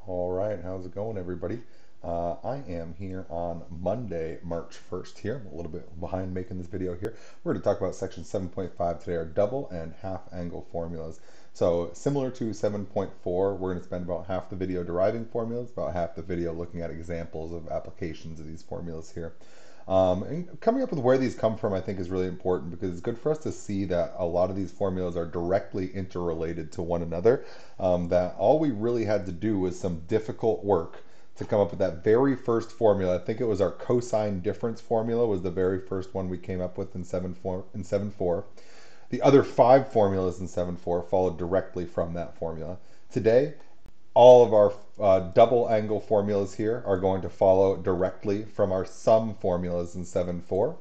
All right, how's it going, everybody? I am here on Monday, March 1st here. I'm a little bit behind making this video here. We're going to talk about section 7.5 today, our double and half angle formulas. So similar to 7.4, we're going to spend about half the video deriving formulas, about half the video looking at examples of applications of these formulas here. And coming up with where these come from, I think, is really important because it's good for us to see that a lot of these formulas are directly interrelated to one another. That all we really had to do was some difficult work to come up with that very first formula. I think it was our cosine difference formula was the very first one we came up with in 7.4. The other five formulas in 7.4 followed directly from that formula. Today, all of our double angle formulas here are going to follow directly from our sum formulas in 7.4.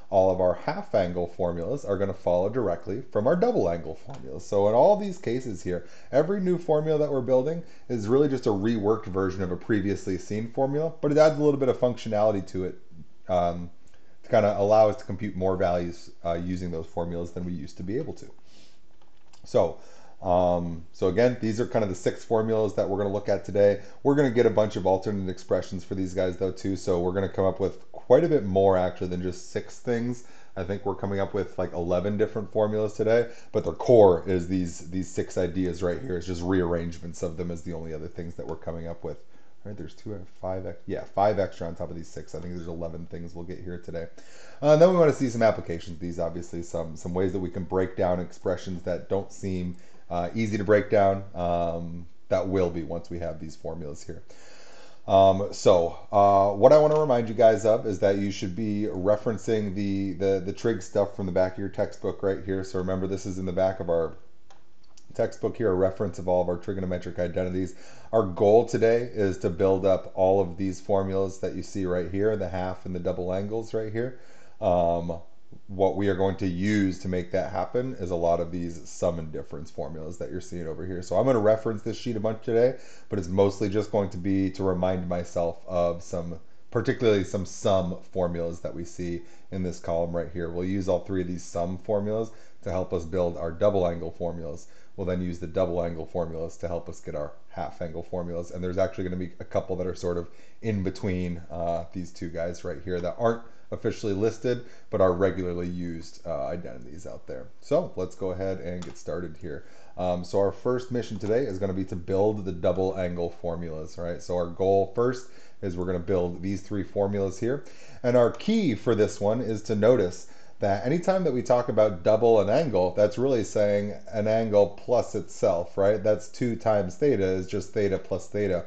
All of our half angle formulas are going to follow directly from our double angle formulas. So in all these cases here, every new formula that we're building is really just a reworked version of a previously seen formula, but it adds a little bit of functionality to it to kind of allow us to compute more values using those formulas than we used to be able to. So, so again, these are kind of the six formulas that we're going to look at today. We're going to get a bunch of alternate expressions for these guys though too. So we're going to come up with quite a bit more actually than just six things. I think we're coming up with like 11 different formulas today, but the core is these six ideas right here. It's just rearrangements of them as the only other things that we're coming up with. Right, there's five extra on top of these six. I think there's 11 things we'll get here today. And then we want to see some applications of these, obviously, some ways that we can break down expressions that don't seem easy to break down. That will be once we have these formulas here. What I want to remind you guys of is that you should be referencing the trig stuff from the back of your textbook right here. So remember, this is in the back of our textbook here, a reference of all of our trigonometric identities. Our goal today is to build up all of these formulas that you see right here, the half and the double angles right here. What we are going to use to make that happen is a lot of these sum and difference formulas that you're seeing over here. So I'm going to reference this sheet a bunch today, but it's mostly just going to be to remind myself of particularly some sum formulas that we see in this column right here. We'll use all three of these sum formulas to help us build our double angle formulas. We'll then use the double angle formulas to help us get our half angle formulas. And there's actually going to be a couple that are sort of in between these two guys right here that aren't officially listed, but are regularly used identities out there. So let's go ahead and get started here. So our first mission today is going to be to build the double angle formulas, right? So our goal first is we're going to build these three formulas here. And our key for this one is to notice that anytime that we talk about double an angle, that's really saying an angle plus itself, right? That's 2 times theta is just theta plus theta.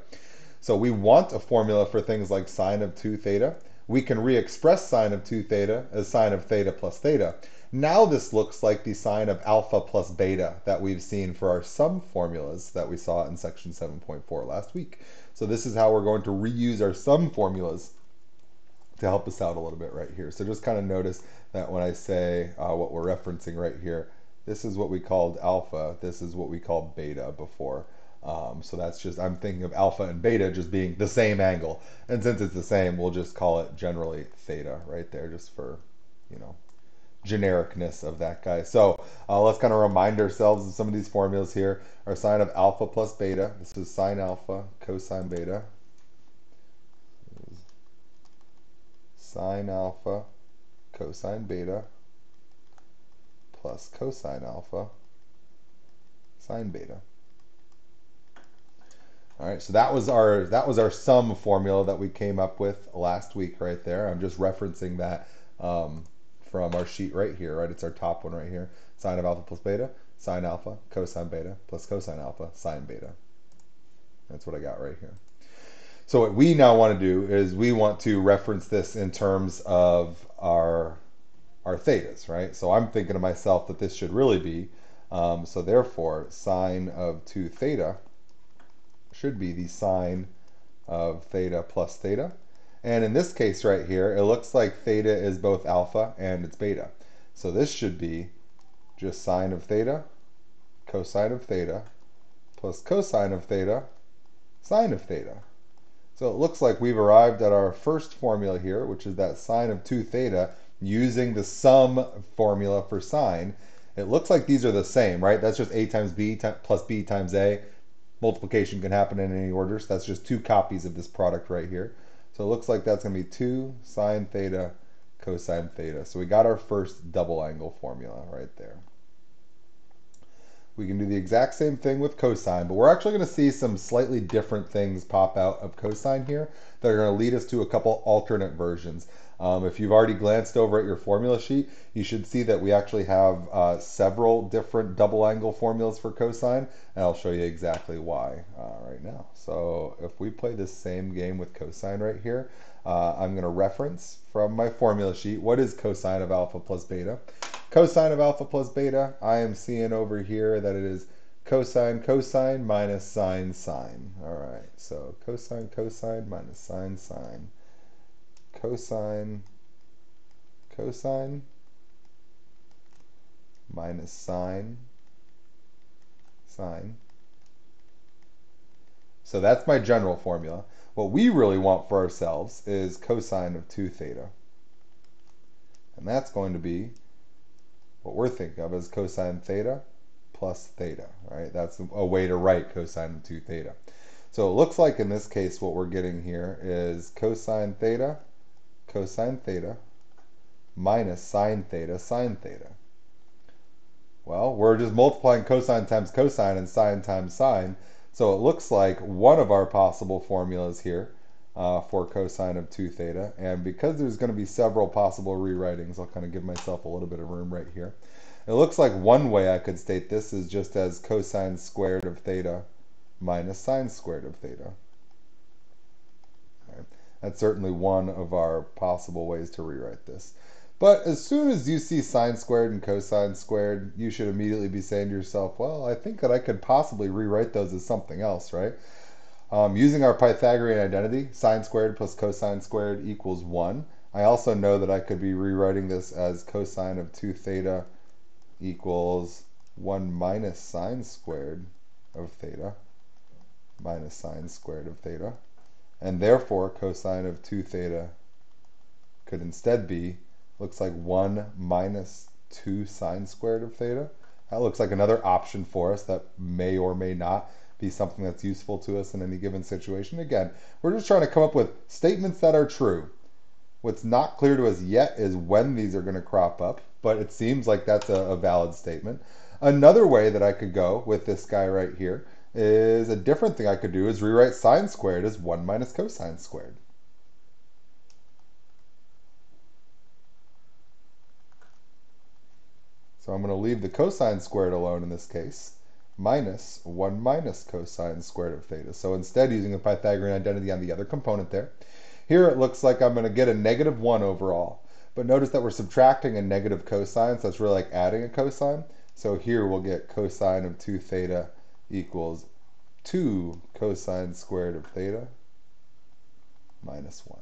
So we want a formula for things like sine of 2 theta. We can re-express sine of 2 theta as sine of theta plus theta. Now this looks like the sine of alpha plus beta that we've seen for our sum formulas that we saw in section 7.4 last week. So this is how we're going to reuse our sum formulas to help us out a little bit right here. So just kind of notice that when I say what we're referencing right here, this is what we called alpha, this is what we called beta before. So that's just, I'm thinking of alpha and beta just being the same angle. And since it's the same, we'll just call it generally theta right there, just for, you know, genericness of that guy. So let's kind of remind ourselves of some of these formulas here. Our sine of alpha plus beta, this is sine alpha cosine beta. Sine alpha cosine beta plus cosine alpha sine beta. All right, so that was our sum formula that we came up with last week right there. I'm just referencing that from our sheet right here, right? It's our top one right here. Sine of alpha plus beta, sine alpha cosine beta plus cosine alpha sine beta. That's what I got right here. So what we now want to do is we want to reference this in terms of our thetas, right? So I'm thinking to myself that this should really be, so therefore sine of 2 theta should be the sine of theta plus theta. And in this case right here, it looks like theta is both alpha and it's beta. So this should be just sine of theta, cosine of theta, plus cosine of theta, sine of theta. So it looks like we've arrived at our first formula here, which is that sine of 2 theta using the sum formula for sine. It looks like these are the same, right? That's just a times b plus b times a. multiplication can happen in any order, so that's just two copies of this product right here. So it looks like that's going to be 2 sine theta cosine theta. So we got our first double angle formula right there. We can do the exact same thing with cosine, but we're actually going to see some slightly different things pop out of cosine here that are going to lead us to a couple alternate versions. If you've already glanced over at your formula sheet, you should see that we actually have several different double angle formulas for cosine, and I'll show you exactly why right now. So if we play this same game with cosine right here, I'm going to reference from my formula sheet what is cosine of alpha plus beta. Cosine of alpha plus beta, I am seeing over here that it is cosine cosine minus sine sine. All right, so cosine cosine minus sine sine. Cosine cosine minus sine sine. So that's my general formula. What we really want for ourselves is cosine of 2 theta. And that's going to be what we're thinking of as cosine theta plus theta, right? That's a way to write cosine of 2 theta. So it looks like in this case what we're getting here is cosine theta minus sine theta. Well, we're just multiplying cosine times cosine and sine times sine. So it looks like one of our possible formulas here for cosine of 2 theta. And because there's going to be several possible rewritings, I'll kind of give myself a little bit of room right here. It looks like one way I could state this is just as cosine squared of theta minus sine squared of theta. Right. That's certainly one of our possible ways to rewrite this. But as soon as you see sine squared and cosine squared, you should immediately be saying to yourself, well, I think that I could possibly rewrite those as something else, right? Using our Pythagorean identity, sine squared plus cosine squared equals 1. I also know that I could be rewriting this as cosine of 2 theta equals 1 minus sine squared of theta minus sine squared of theta. And therefore, cosine of 2 theta could instead be, looks like 1 minus 2 sine squared of theta. That looks like another option for us that may or may not be something that's useful to us in any given situation. Again, we're just trying to come up with statements that are true. What's not clear to us yet is when these are going to crop up, but it seems like that's a valid statement. Another way that I could go with this guy right here is a different thing I could do is rewrite sine squared as 1 minus cosine squared. So I'm going to leave the cosine squared alone in this case, minus 1 minus cosine squared of theta. So instead, using the Pythagorean identity on the other component there, here it looks like I'm going to get a negative 1 overall. But notice that we're subtracting a negative cosine, so it's really like adding a cosine. So here we'll get cosine of 2 theta equals 2 cosine squared of theta minus 1.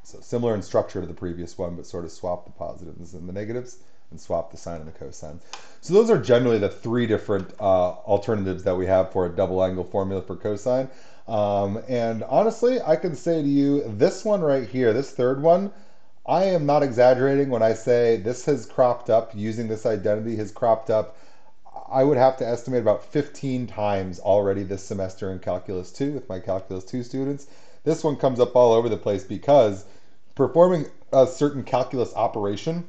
So similar in structure to the previous one, but sort of swap the positives and the negatives and swap the sine and the cosine. So those are generally the 3 different alternatives that we have for a double angle formula for cosine. And honestly, I can say to you, this one right here, this third one, I am not exaggerating when I say this has cropped up, using this identity has cropped up, I would have to estimate about 15 times already this semester in Calculus 2 with my Calculus 2 students. This one comes up all over the place because performing a certain calculus operation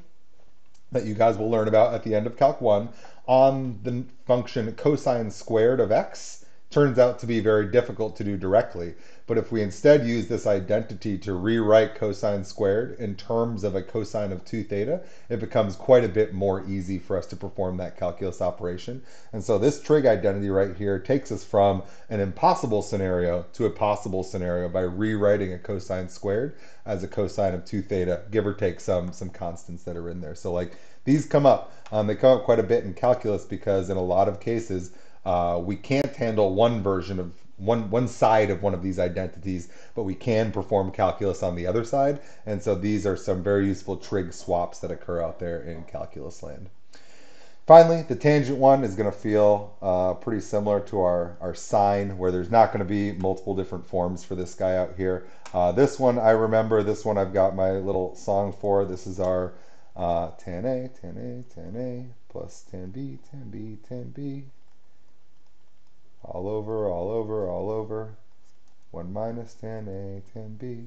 that you guys will learn about at the end of Calc 1 on the function cosine squared of x turns out to be very difficult to do directly. But if we instead use this identity to rewrite cosine squared in terms of a cosine of 2 theta, it becomes quite a bit more easy for us to perform that calculus operation. And so this trig identity right here takes us from an impossible scenario to a possible scenario by rewriting a cosine squared as a cosine of 2 theta, give or take some constants that are in there. So like these come up, they come up quite a bit in calculus because in a lot of cases, we can't handle one version of one side of one of these identities, but we can perform calculus on the other side. And so these are some very useful trig swaps that occur out there in calculus land. Finally, the tangent one is going to feel pretty similar to our sine, where there's not going to be multiple different forms for this guy out here. This one, I remember, this one I've got my little song for. This is our tan A, tan A, tan A, plus tan B, tan B, tan B. all over, all over, all over. 1 minus tan A, tan B.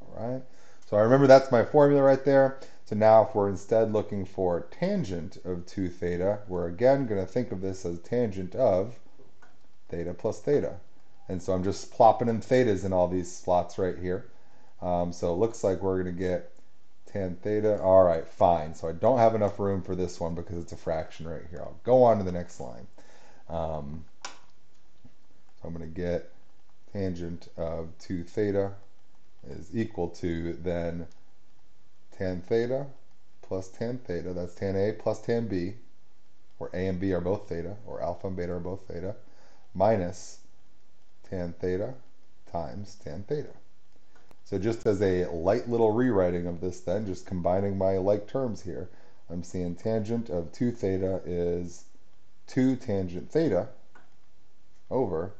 All right. So I remember that's my formula right there. So now if we're instead looking for tangent of 2 theta, we're again going to think of this as tangent of theta plus theta. And so I'm just plopping in thetas in all these slots right here. So it looks like we're going to get tan theta. All right, fine. So I don't have enough room for this one because it's a fraction right here. I'll go on to the next line. So I'm going to get tangent of 2 theta is equal to then tan theta plus tan theta. That's tan A plus tan B, where A and B are both theta, or alpha and beta are both theta, minus tan theta times tan theta. So just as a light little rewriting of this then, just combining my like terms here, I'm seeing tangent of 2 theta is 2 tangent theta over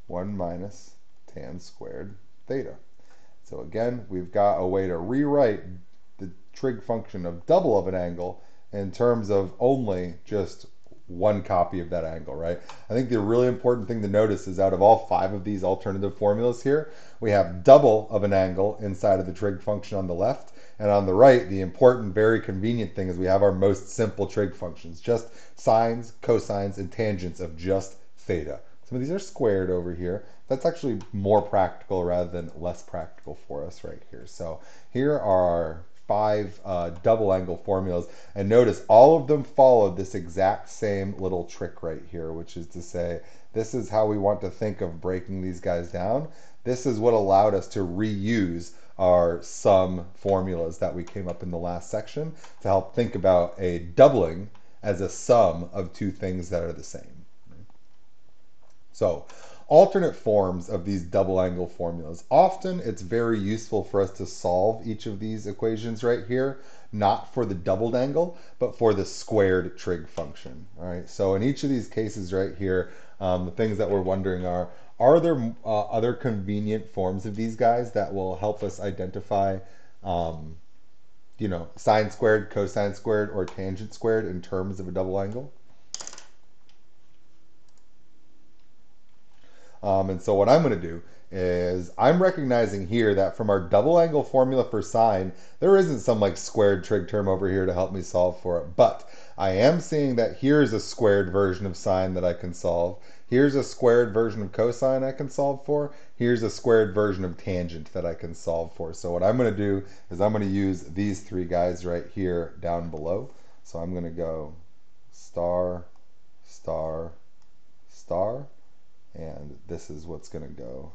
1 minus tan squared theta. So again, we've got a way to rewrite the trig function of double of an angle in terms of only just one copy of that angle, right? I think the really important thing to notice is out of all 5 of these alternative formulas here, we have double of an angle inside of the trig function on the left, and on the right, the important, very convenient thing is we have our most simple trig functions, just sines, cosines, and tangents of just theta. Some of these are squared over here. That's actually more practical rather than less practical for us right here. So here are our 5 double angle formulas, and notice all of them followed this exact same little trick right here, which is to say this is how we want to think of breaking these guys down. This is what allowed us to reuse our sum formulas that we came up in the last section to help think about a doubling as a sum of 2 things that are the same. So alternate forms of these double angle formulas. Often it's very useful for us to solve each of these equations right here, not for the doubled angle, but for the squared trig function. All right, so in each of these cases right here, the things that we're wondering are there other convenient forms of these guys that will help us identify sine squared, cosine squared, or tangent squared in terms of a double angle? And so what I'm going to do is I'm recognizing here that from our double angle formula for sine, there isn't some like squared trig term over here to help me solve for it. But I am seeing that here's a squared version of sine that I can solve. Here's a squared version of cosine I can solve for. Here's a squared version of tangent that I can solve for. So what I'm going to do is I'm going to use these 3 guys right here down below. So I'm going to go star, star, star. And this is what's going to go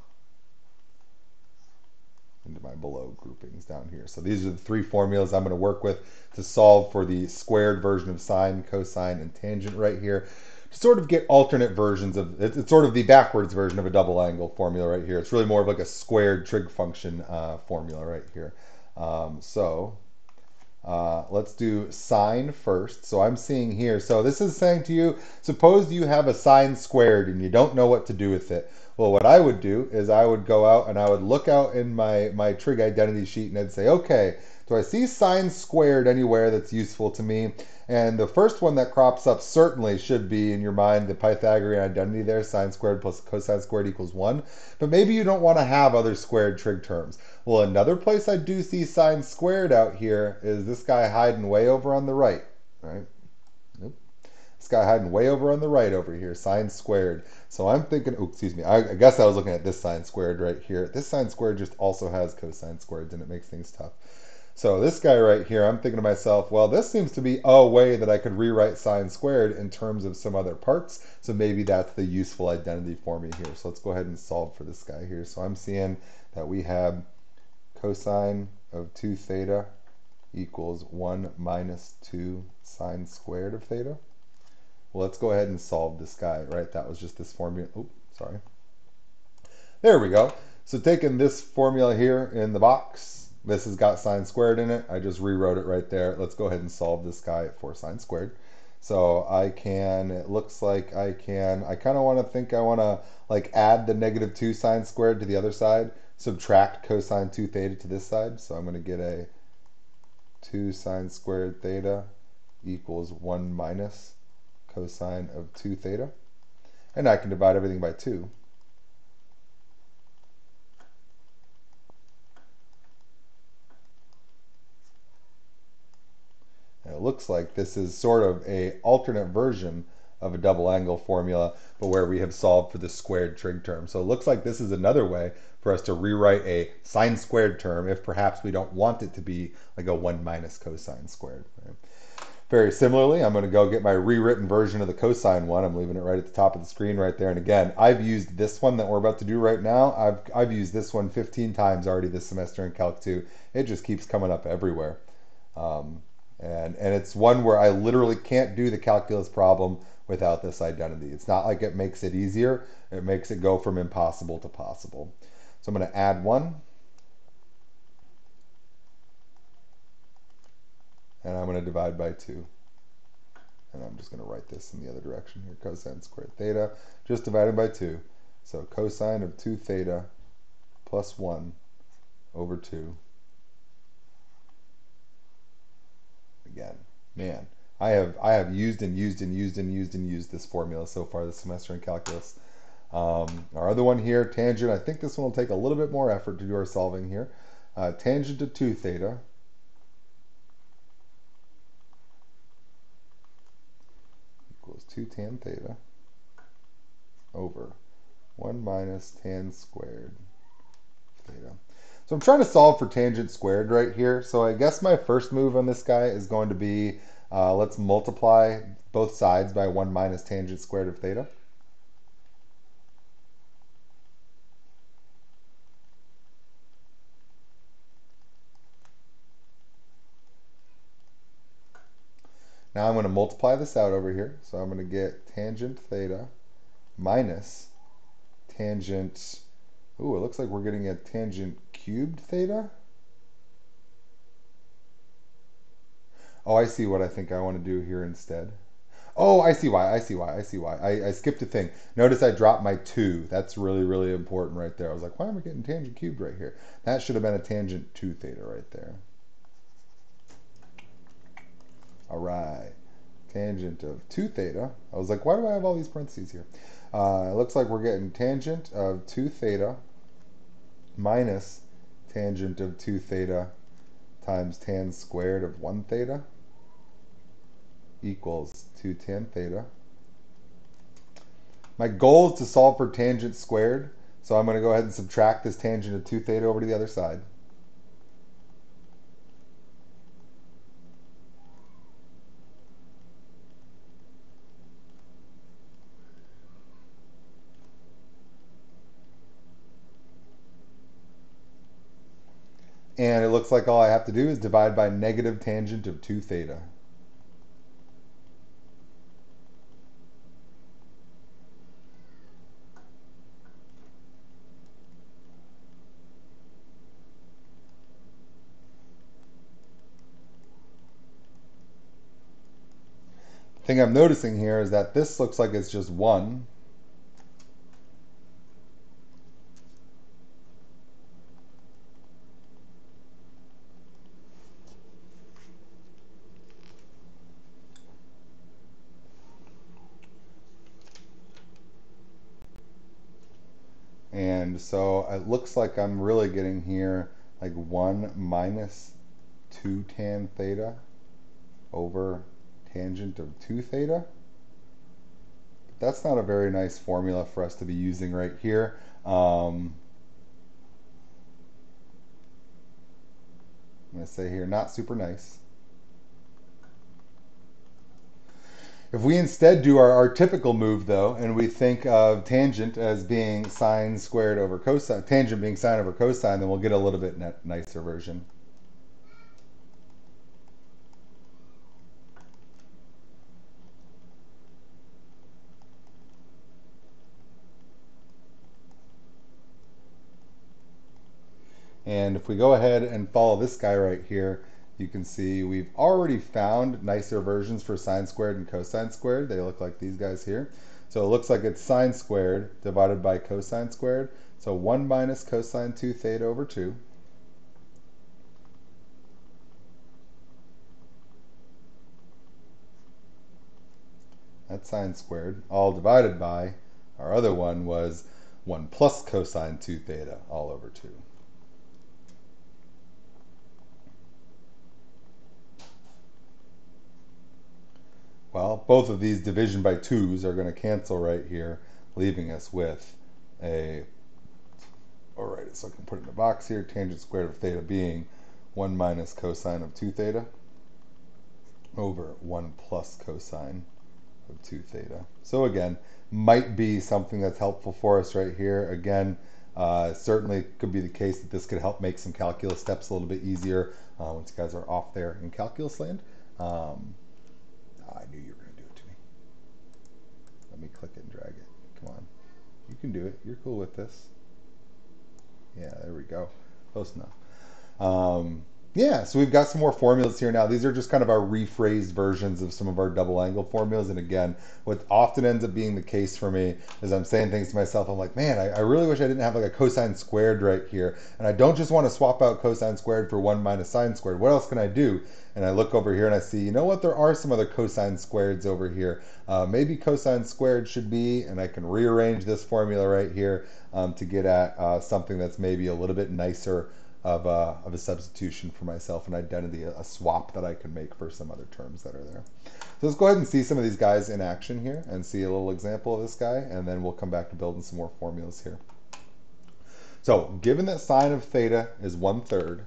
into my below groupings down here. So these are the 3 formulas I'm going to work with to solve for the squared version of sine, cosine, and tangent right here. To sort of get alternate versions of, it's sort of the backwards version of a double angle formula right here. It's really more of like a squared trig function formula right here. Let's do sine first. So I'm seeing here, so this is saying to you, suppose you have a sine squared and you don't know what to do with it. Well, what I would do is I would go out and I would look out in my trig identity sheet and I'd say, okay, do I see sine squared anywhere that's useful to me? And the first one that crops up certainly should be in your mind the Pythagorean identity there, sine squared plus cosine squared equals 1. But maybe you don't want to have other squared trig terms. Well, another place I do see sine squared out here is this guy hiding way over on the right, right? Nope. This guy hiding way over on the right over here, sine squared. So I'm thinking, oh, excuse me, I guess I was looking at this sine squared right here. This sine squared just also has cosine squareds and it makes things tough. So this guy right here, I'm thinking to myself, well, this seems to be a way that I could rewrite sine squared in terms of some other parts. So maybe that's the useful identity for me here. So let's go ahead and solve for this guy here. So I'm seeing that we have cosine of 2 theta equals 1 minus 2 sine squared of theta. Well, let's go ahead and solve this guy, right? That was just this formula. Oh, sorry. There we go. So taking this formula here in the box, this has got sine squared in it. I just rewrote it right there. Let's go ahead and solve this guy for sine squared. So it looks like I kind of want to like add the negative 2 sine squared to the other side, subtract cosine 2 theta to this side. So I'm going to get a 2 sine squared theta equals 1 minus cosine of 2 theta. And I can divide everything by 2. And it looks like this is sort of a alternate version of a double angle formula, but where we have solved for the squared trig term. So it looks like this is another way for us to rewrite a sine squared term if perhaps we don't want it to be like a 1 minus cosine squared. Right? Very similarly, I'm going to go get my rewritten version of the cosine one. I'm leaving it right at the top of the screen right there. And again, I've used this one that we're about to do right now. I've used this one 15 times already this semester in Calc 2. It just keeps coming up everywhere. Um, and it's one where I literally can't do the calculus problem without this identity. It's not like it makes it easier. It makes it go from impossible to possible. So I'm going to add 1. And I'm going to divide by 2. And I'm just going to write this in the other direction here. Cosine squared theta, just divided by 2. So cosine of 2 theta plus 1 over 2. Again, man, I have used and used and used and used and used this formula so far this semester in calculus. Our other one here, tangent, I think this one will take a little bit more effort to do our solving here. Tangent of 2 theta equals 2 tan theta over 1 minus tan squared theta. So I'm trying to solve for tangent squared right here. So I guess my first move on this guy is going to be, let's multiply both sides by 1 minus tangent squared of theta. Now I'm going to multiply this out over here. So I'm going to get tangent theta minus tangent, ooh, it looks like we're getting a tangent cubed theta. Oh, I see what I think I want to do here instead. Oh, I see why, I see why, I see why. I skipped a thing. Notice I dropped my 2. That's really, really important right there. I was like, why am I getting tangent cubed right here? That should have been a tangent 2 theta right there. All right. Tangent of 2 theta. I was like, why do I have all these parentheses here? It looks like we're getting tangent of 2 theta minus tangent of 2 theta times tan squared of 1 theta equals 2 tan theta. My goal is to solve for tangent squared, so I'm going to go ahead and subtract this tangent of 2 theta over to the other side. And it looks like all I have to do is divide by negative tangent of 2 theta. The thing I'm noticing here is that this looks like it's just 1. And so it looks like I'm really getting here like 1 minus 2 tan theta over tangent of 2 theta. But that's not a very nice formula for us to be using right here. I'm going to say here, not super nice. If we instead do our typical move though, and we think of tangent as being sine squared over cosine, tangent being sine over cosine, then we'll get a little bit nicer version. And if we go ahead and follow this guy right here, you can see we've already found nicer versions for sine squared and cosine squared. They look like these guys here. So it looks like it's sine squared divided by cosine squared. So 1 minus cosine 2 theta over 2. that's sine squared, all divided by, our other one was 1 plus cosine 2 theta, all over 2. Well, both of these division by 2's are going to cancel right here, leaving us with a, alright, so I can put it in a box here, tangent squared of theta being 1 minus cosine of 2 theta over 1 plus cosine of 2 theta. So again, might be something that's helpful for us right here. Again, certainly could be the case that this could help make some calculus steps a little bit easier once you guys are off there in calculus land. I knew you were going to do it to me. Let me click it and drag it. Come on. You can do it. You're cool with this. Yeah, there we go. Close enough. Yeah, so we've got some more formulas here now. These are just kind of our rephrased versions of some of our double angle formulas. And again, what often ends up being the case for me is I'm saying things to myself. I'm like, man, I really wish I didn't have like a cosine squared right here. And I don't just want to swap out cosine squared for 1 minus sine squared. What else can I do? And I look over here and I see, you know what, there are some other cosine squareds over here. Maybe cosine squared should be, and I can rearrange this formula right here to get at something that's maybe a little bit nicer of a substitution for myself, an identity, a swap that I can make for some other terms that are there. So let's go ahead and see some of these guys in action here and see a little example of this guy, and then we'll come back to building some more formulas here. So given that sine of theta is 1/3,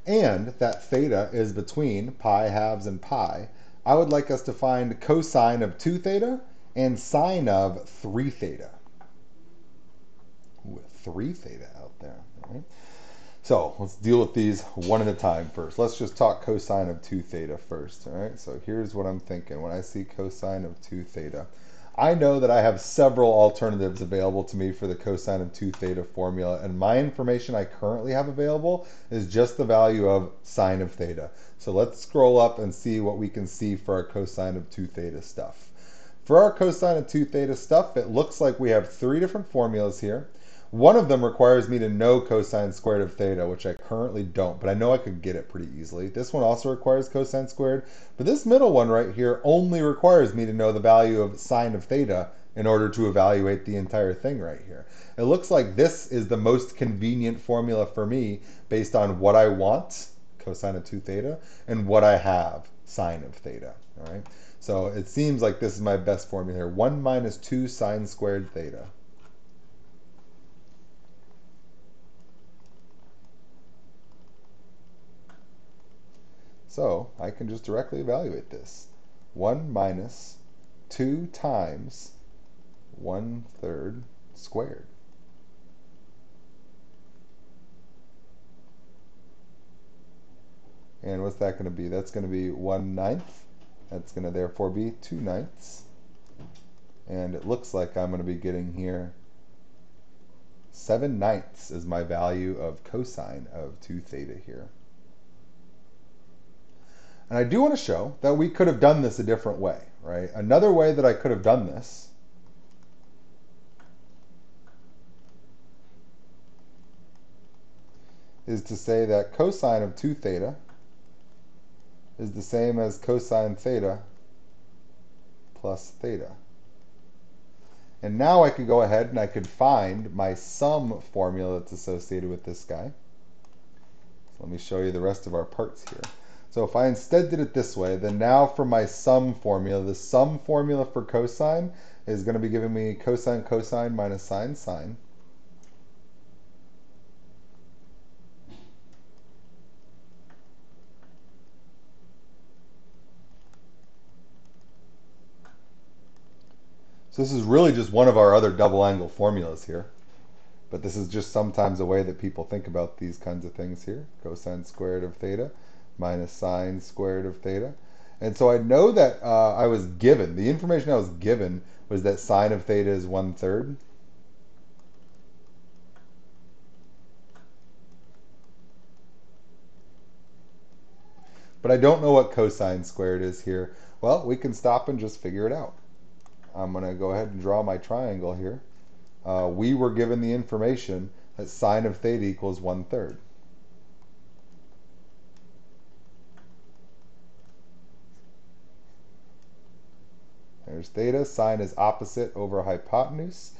and that theta is between pi halves and pi, I would like us to find cosine of 2 theta and sine of 3 theta. Ooh, 3 theta out there, all right? So let's deal with these one at a time first. Let's just talk cosine of 2 theta first. All right, so here's what I'm thinking when I see cosine of 2 theta. I know that I have several alternatives available to me for the cosine of 2 theta formula, and my information I currently have available is just the value of sine of theta. So let's scroll up and see what we can see for our cosine of 2 theta stuff. For our cosine of 2 theta stuff, it looks like we have 3 different formulas here. One of them requires me to know cosine squared of theta, which I currently don't, but I know I could get it pretty easily. This one also requires cosine squared, but this middle one right here only requires me to know the value of sine of theta in order to evaluate the entire thing right here. It looks like this is the most convenient formula for me based on what I want, cosine of 2 theta, and what I have, sine of theta. All right. So it seems like this is my best formula here. 1 minus 2 sine squared theta. So I can just directly evaluate this. 1 minus 2 times 1/3 squared. And what's that going to be? That's going to be 1/9. That's going to therefore be 2/9. And it looks like I'm going to be getting here 7/9 is my value of cosine of 2 theta here. And I do want to show that we could have done this a different way, right? Another way that I could have done this is to say that cosine of 2 theta is the same as cosine theta plus theta. And now I could go ahead and I could find my sum formula that's associated with this guy. So let me show you the rest of our parts here. So if I instead did it this way, then now for my sum formula, the sum formula for cosine is going to be giving me cosine cosine minus sine sine. So this is really just one of our other double angle formulas here. But this is just sometimes a way that people think about these kinds of things here. Cosine squared of theta minus sine squared of theta. And so I know that I was given, the information I was given was that sine of theta is 1/3. But I don't know what cosine squared is here. Well, we can stop and just figure it out. I'm going to go ahead and draw my triangle here. We were given the information that sine of theta equals 1/3. There's theta. Sine is opposite over hypotenuse.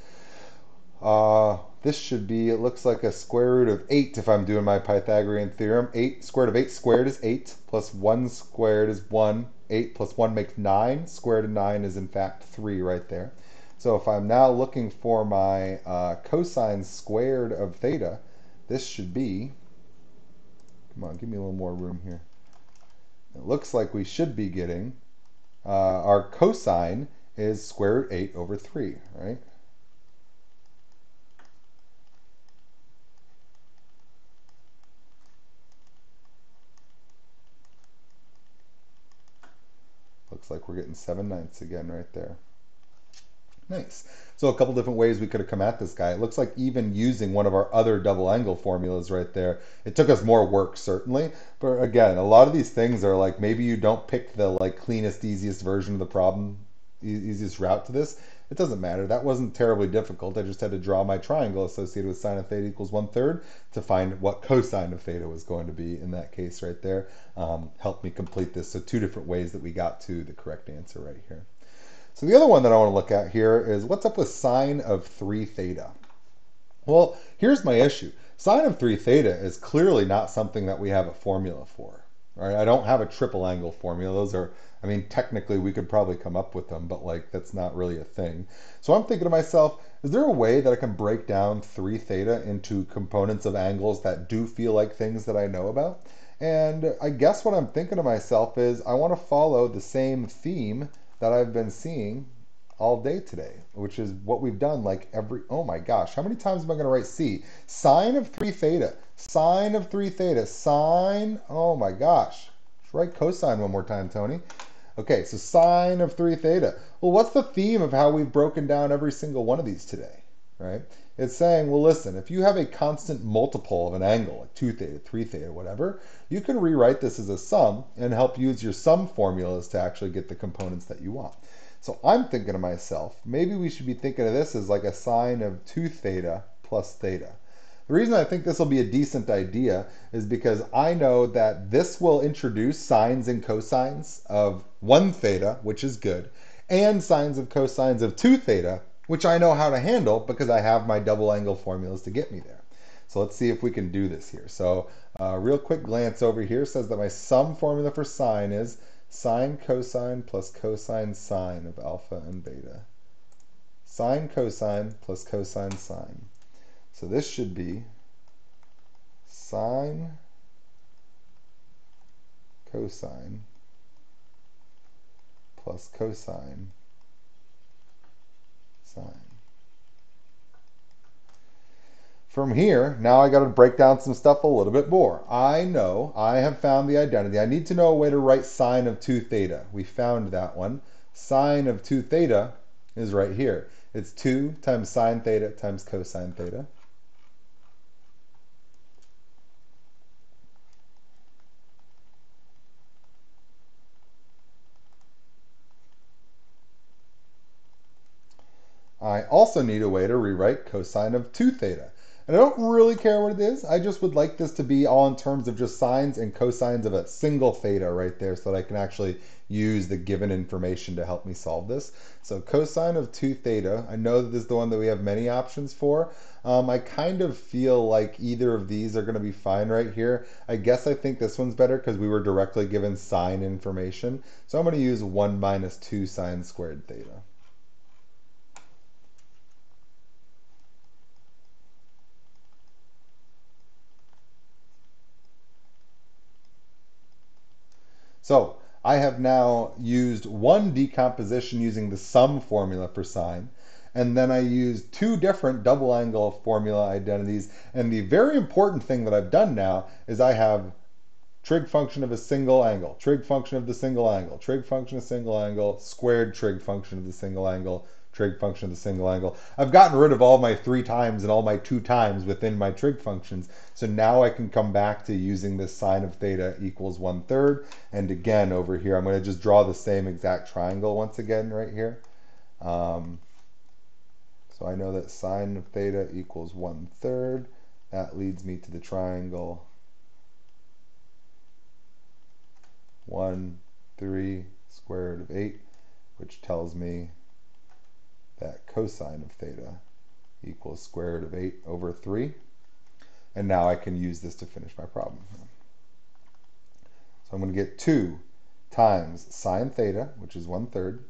This should be, it looks like a square root of 8 if I'm doing my Pythagorean theorem. 8 square root of 8 squared is 8, plus 1 squared is 1. 8 plus 1 makes 9. Square root of 9 is in fact 3 right there. So if I'm now looking for my cosine squared of theta, this should be, come on, give me a little more room here. It looks like we should be getting, our cosine is square root 8 over 3, right? Looks like we're getting 7/9 again right there. Nice. So a couple different ways we could have come at this guy. It looks like even using one of our other double angle formulas right there, it took us more work certainly. But again, a lot of these things are like maybe you don't pick the like cleanest, easiest version of the problem, easiest route to this. It doesn't matter. That wasn't terribly difficult. I just had to draw my triangle associated with sine of theta equals 1/3 to find what cosine of theta was going to be in that case right there. Helped me complete this. So two different ways that we got to the correct answer right here. So the other one that I want to look at here is what's up with sine of 3 theta? Well, here's my issue. Sine of 3 theta is clearly not something that we have a formula for. Right? I don't have a triple angle formula. Those are, I mean, technically we could probably come up with them, but like that's not really a thing. So I'm thinking to myself, is there a way that I can break down 3 theta into components of angles that do feel like things that I know about? And I guess what I'm thinking to myself is I want to follow the same theme that I've been seeing all day today, which is what we've done like every, oh my gosh, how many times am I going to write C? Sine of 3 theta, sine of 3 theta, sine, oh my gosh. Let's write cosine one more time, Tony. Okay, so sine of 3 theta. Well, what's the theme of how we've broken down every single one of these today, right? It's saying, well, listen, if you have a constant multiple of an angle, like 2 theta, 3 theta, whatever, you can rewrite this as a sum and help use your sum formulas to actually get the components that you want. So I'm thinking to myself, maybe we should be thinking of this as like a sine of 2 theta plus theta. The reason I think this will be a decent idea is because I know that this will introduce sines and cosines of 1 theta, which is good, and sines of cosines of 2 theta, which I know how to handle because I have my double angle formulas to get me there. So let's see if we can do this here. So real quick glance over here says that my sum formula for sine is sine cosine plus cosine sine of alpha and beta. Sine cosine plus cosine sine. So this should be sine cosine plus cosine sine. From here, now I got to break down some stuff a little bit more. I know I have found the identity. I need to know a way to write sine of 2 theta. We found that one. Sine of 2 theta is right here. It's 2 times sine theta times cosine theta. I also need a way to rewrite cosine of 2 theta. And I don't really care what it is. I just would like this to be all in terms of just sines and cosines of a single theta right there so that I can actually use the given information to help me solve this. So cosine of 2 theta, I know that this is the one that we have many options for. I kind of feel like either of these are going to be fine right here. I guess I think this one's better because we were directly given sine information. So I'm going to use 1 minus 2 sine squared theta. So I have now used one decomposition using the sum formula for sine, and then I used 2 different double angle formula identities. And the very important thing that I've done now is I have trig function of a single angle, trig function of the single angle, trig function of single angle, squared trig function of the single angle, trig function of the single angle. I've gotten rid of all my 3 times and all my 2 times within my trig functions. So now I can come back to using this sine of theta equals 1/3. And again, over here, I'm going to just draw the same exact triangle once again right here. So I know that sine of theta equals 1/3. That leads me to the triangle 1, 3, square root of 8. which tells me that cosine of theta equals square root of 8 over 3. And now I can use this to finish my problem. So I'm going to get 2 times sine theta, which is 1/3,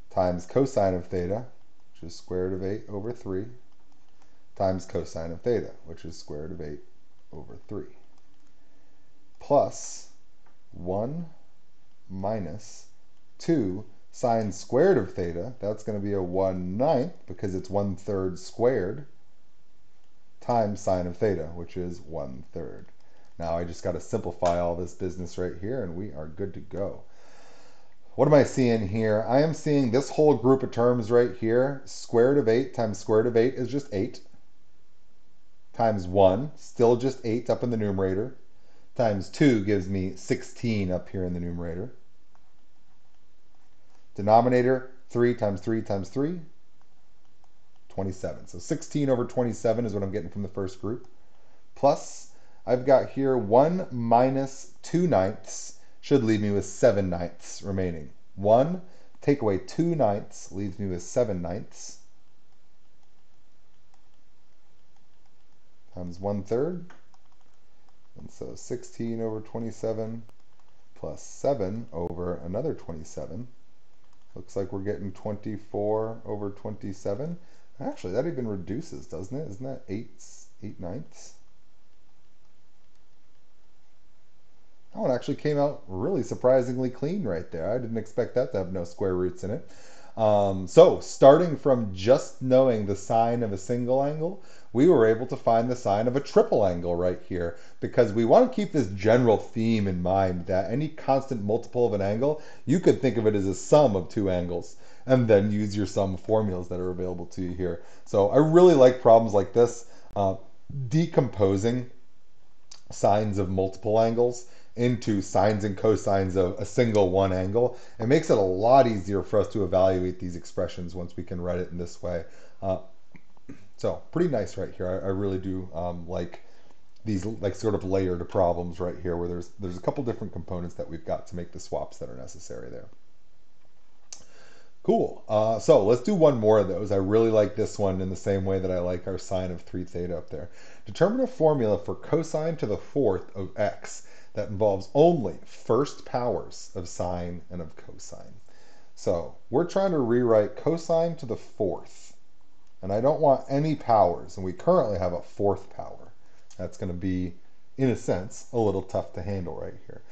times cosine of theta, which is square root of 8 over 3, times cosine of theta, which is square root of 8 over 3, plus 1 minus 2 sine squared of theta, that's going to be a 1/9 because it's 1/3 squared, times sine of theta, which is 1/3. Now I just got to simplify all this business right here and we are good to go. What am I seeing here? I am seeing this whole group of terms right here. Square root of 8 times square root of 8 is just 8. Times 1, still just 8 up in the numerator. Times 2 gives me 16 up here in the numerator. Denominator, 3 times 3 times 3, 27. So 16 over 27 is what I'm getting from the first group. Plus, I've got here 1 minus 2/9 should leave me with 7/9 remaining. 1, take away 2/9 leaves me with 7/9 times 1/3. And so 16 over 27 plus 7 over another 27. Looks like we're getting 24 over 27. Actually, that even reduces, doesn't it? Isn't that 8/9? That one actually came out really surprisingly clean right there. I didn't expect that to have no square roots in it. So starting from just knowing the sine of a single angle, we were able to find the sine of a triple angle right here, because we want to keep this general theme in mind that any constant multiple of an angle, you could think of it as a sum of two angles and then use your sum formulas that are available to you here. So I really like problems like this, decomposing sines of multiple angles into sines and cosines of a single one angle. It makes it a lot easier for us to evaluate these expressions once we can write it in this way. So pretty nice right here. I really do like these like sort of layered problems right here where there's a couple different components that we've got to make the swaps that are necessary there. Cool. So let's do one more of those. I really like this one in the same way that I like our sine of 3 theta up there. Determine a formula for cosine to the fourth of x that involves only first powers of sine and of cosine. So we're trying to rewrite cosine to the fourth, and I don't want any powers, and we currently have a fourth power. That's going to be, in a sense, a little tough to handle right here.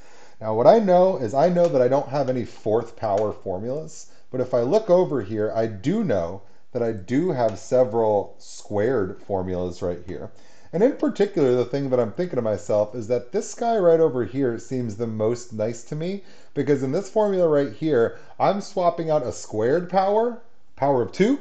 Now what I know is I know that I don't have any fourth power formulas, but if I look over here, I do know that I do have several squared formulas right here. And in particular, the thing that I'm thinking to myself is that this guy right over here seems the most nice to me, because in this formula right here, I'm swapping out a squared power, power of 2,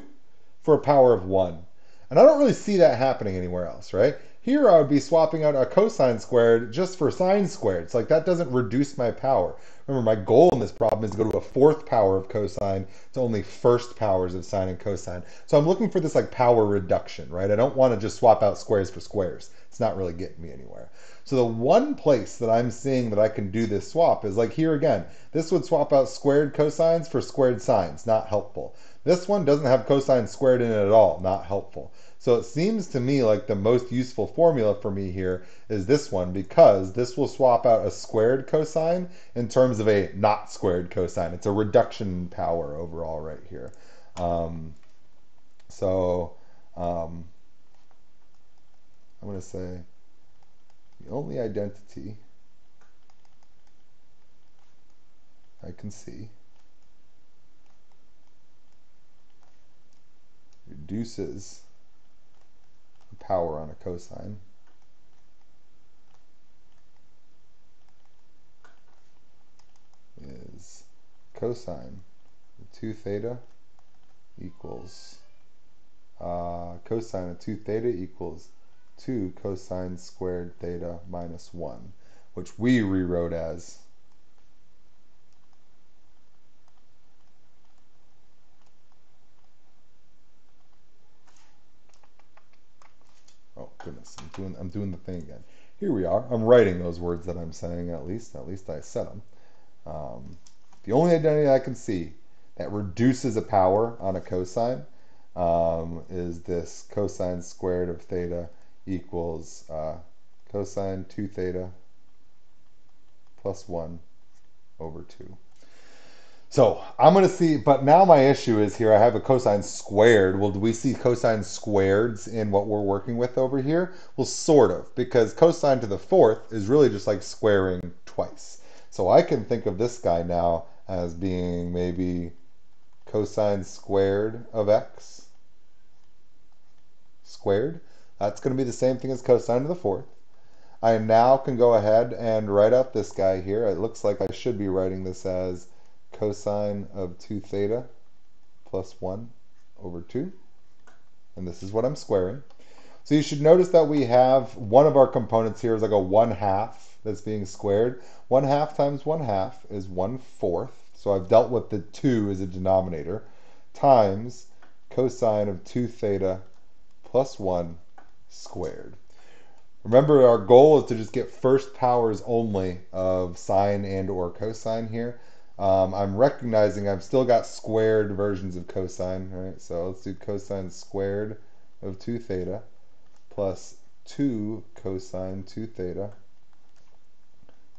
for a power of 1. And I don't really see that happening anywhere else, right? Here I would be swapping out a cosine squared just for sine squared. It's like that doesn't reduce my power. Remember, my goal in this problem is to go to a fourth power of cosine to only first powers of sine and cosine. So I'm looking for this like power reduction, right? I don't want to just swap out squares for squares. It's not really getting me anywhere. So the one place that I'm seeing that I can do this swap is like here again. This would swap out squared cosines for squared sines, not helpful. This one doesn't have cosine squared in it at all, not helpful. So it seems to me like the most useful formula for me here is this one, because this will swap out a squared cosine in terms of a not squared cosine. It's a reduction in power overall right here. I'm going to say the only identity I can see reduces the power on a cosine is cosine of 2 theta equals cosine of 2 theta equals 2 cosine squared theta minus 1, which we rewrote as oh goodness, I'm doing the thing again. Here we are. I'm writing those words that I'm saying at least. At least I said them. The only identity I can see that reduces a power on a cosine is this cosine squared of theta equals cosine 2 theta plus 1 over 2. So I'm going to see, but now my issue is here I have a cosine squared. Well, do we see cosine squareds in what we're working with over here? Well, sort of, because cosine to the fourth is really just like squaring twice. So I can think of this guy now as being maybe cosine squared of x squared. That's going to be the same thing as cosine to the fourth. I now can go ahead and write out this guy here. It looks like I should be writing this as cosine of 2 theta plus 1 over 2. And this is what I'm squaring. So you should notice that we have one of our components here is like a 1/2 that's being squared. 1/2 times 1/2 is 1/4. So I've dealt with the 2 as a denominator times cosine of 2 theta plus 1 squared. Remember, our goal is to just get first powers only of sine and or cosine here. I'm recognizing I've still got squared versions of cosine, right? So let's do cosine squared of 2 theta plus 2 cosine 2 theta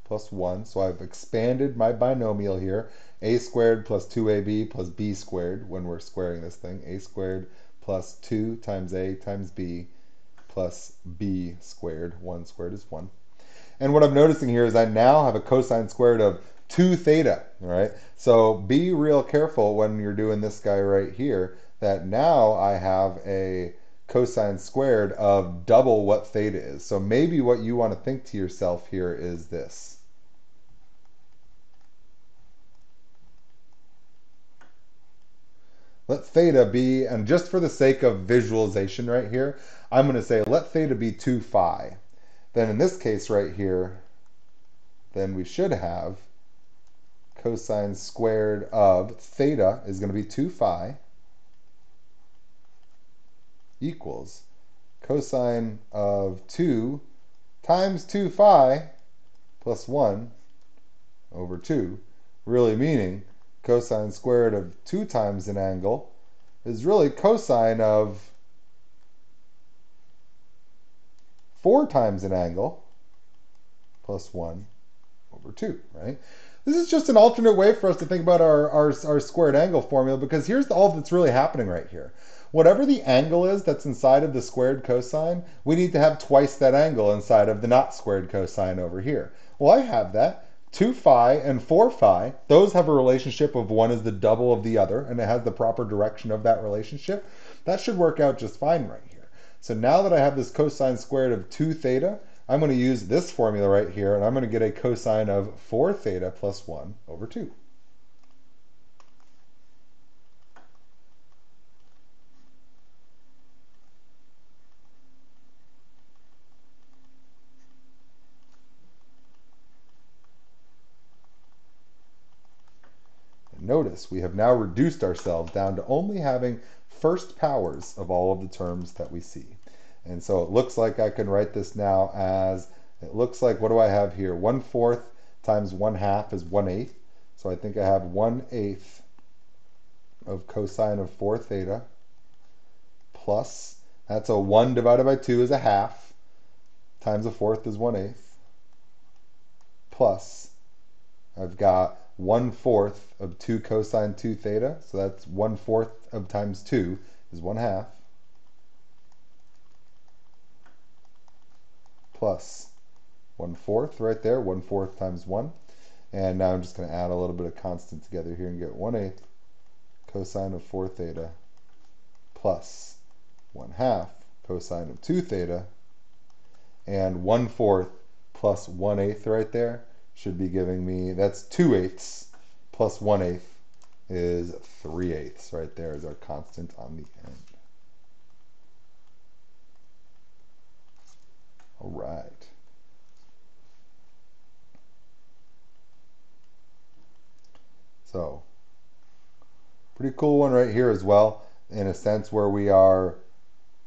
plus 1. So I've expanded my binomial here. A squared plus 2ab plus b squared when we're squaring this thing. A squared plus 2 times a times b plus b squared. 1 squared is 1. And what I'm noticing here is I now have a cosine squared of 2 theta, right? So be real careful when you're doing this guy right here, that now I have a cosine squared of double what theta is. So maybe what you want to think to yourself here is this. Let theta be, and just for the sake of visualization right here, I'm going to say let theta be 2 phi. Then in this case right here, then we should have cosine squared of theta is going to be 2 phi equals cosine of 2 times 2 phi plus 1 over 2, really meaning cosine squared of 2 times an angle is really cosine of 4 times an angle plus 1 over 2, right? This is just an alternate way for us to think about our squared angle formula, because here's all that's really happening right here. Whatever the angle is that's inside of the squared cosine, we need to have twice that angle inside of the not squared cosine over here. Well, I have that. 2 phi and 4 phi, those have a relationship of one is the double of the other, and it has the proper direction of that relationship. That should work out just fine right here. So now that I have this cosine squared of 2 theta, I'm going to use this formula right here, and I'm going to get a cosine of 4 theta plus 1 over 2. Notice we have now reduced ourselves down to only having first powers of all of the terms that we see. And so it looks like I can write this now as, it looks like, what do I have here? 1/4 times 1/2 is 1/8. So I think I have 1/8 of cosine of 4 theta plus, that's a 1 divided by 2 is a half, times a fourth is 1/8, plus I've got 1/4 of 2 cosine 2 theta, so that's 1/4 of times 2 is 1/2, plus 1/4 right there, 1/4 times 1. And now I'm just going to add a little bit of constant together here and get 1/8 cosine of 4 theta plus 1/2 cosine of 2 theta, and 1/4 plus 1/8 right there should be giving me, that's 2/8 plus 1/8 is 3/8 right there is our constant on the end. All right. So, pretty cool one right here as well, in a sense where we are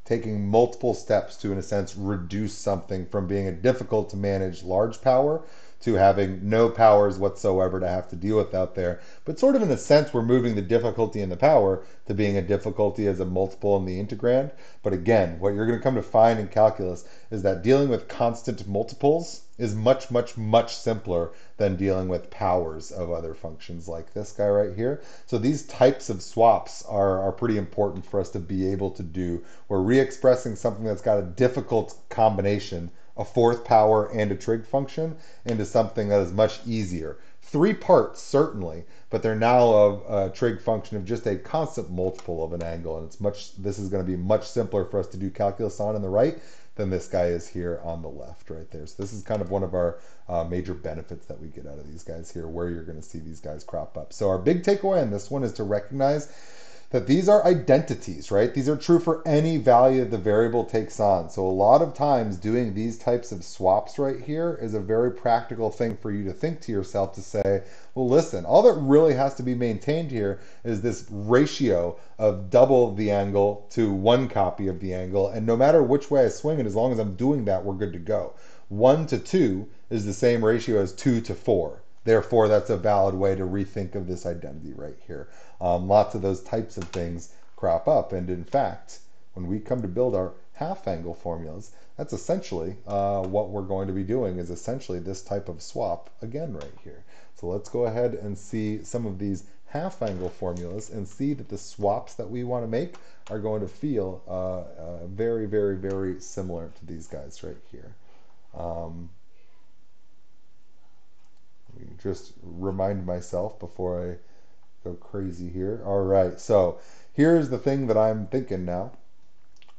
taking multiple steps to, in a sense, reduce something from being a difficult to manage large power to having no powers whatsoever to have to deal with out there. But sort of in a sense, we're moving the difficulty and the power to being a difficulty as a multiple in the integrand. But again, what you're going to come to find in calculus is that dealing with constant multiples is much, much, much simpler than dealing with powers of other functions like this guy right here. So these types of swaps are pretty important for us to be able to do. We're re-expressing something that's got a difficult combination, a fourth power and a trig function, into something that is much easier. Three parts, certainly, but they're now of a trig function of just a constant multiple of an angle, and this is going to be much simpler for us to do calculus on the right than this guy is here on the left right there. So this is kind of one of our major benefits that we get out of these guys here, where you're going to see these guys crop up. So our big takeaway on this one is to recognize that these are identities, right? These are true for any value the variable takes on. So a lot of times doing these types of swaps right here is a very practical thing for you to think to yourself to say, well, listen, all that really has to be maintained here is this ratio of double the angle to one copy of the angle. And no matter which way I swing it, as long as I'm doing that, we're good to go. 1 to 2 is the same ratio as 2 to 4. Therefore, that's a valid way to rethink of this identity right here. Lots of those types of things crop up. And in fact, when we come to build our half angle formulas, that's essentially what we're going to be doing is essentially this type of swap again right here. So let's go ahead and see some of these half angle formulas and see that the swaps that we want to make are going to feel very, very, very similar to these guys right here. Just remind myself before I go crazy here. All right, so here's the thing that I'm thinking now.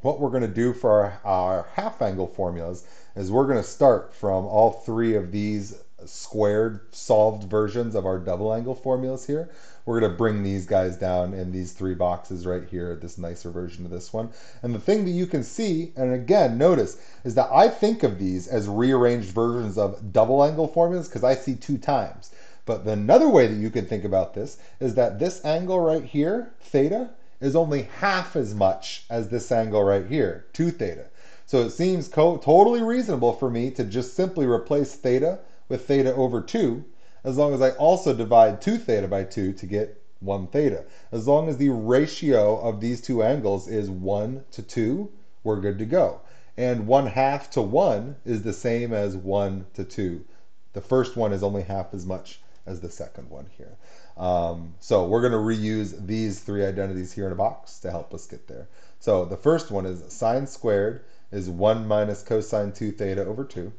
What we're going to do for our half angle formulas is we're going to start from all three of these squared solved versions of our double angle formulas here. We're going to bring these guys down in these three boxes right here, this nicer version of this one. And the thing that you can see, and again, notice, is that I think of these as rearranged versions of double angle formulas because I see 2 times. But another way that you can think about this is that this angle right here, theta, is only half as much as this angle right here, 2 theta. So it seems totally reasonable for me to just simply replace theta with theta over 2, as long as I also divide 2 theta by 2 to get 1 theta. As long as the ratio of these two angles is 1 to 2, we're good to go. And 1/2 to 1 is the same as 1 to 2. The first one is only half as much as the second one here. So we're going to reuse these 3 identities here in a box to help us get there. So the first one is sine squared is 1 minus cosine 2 theta over 2.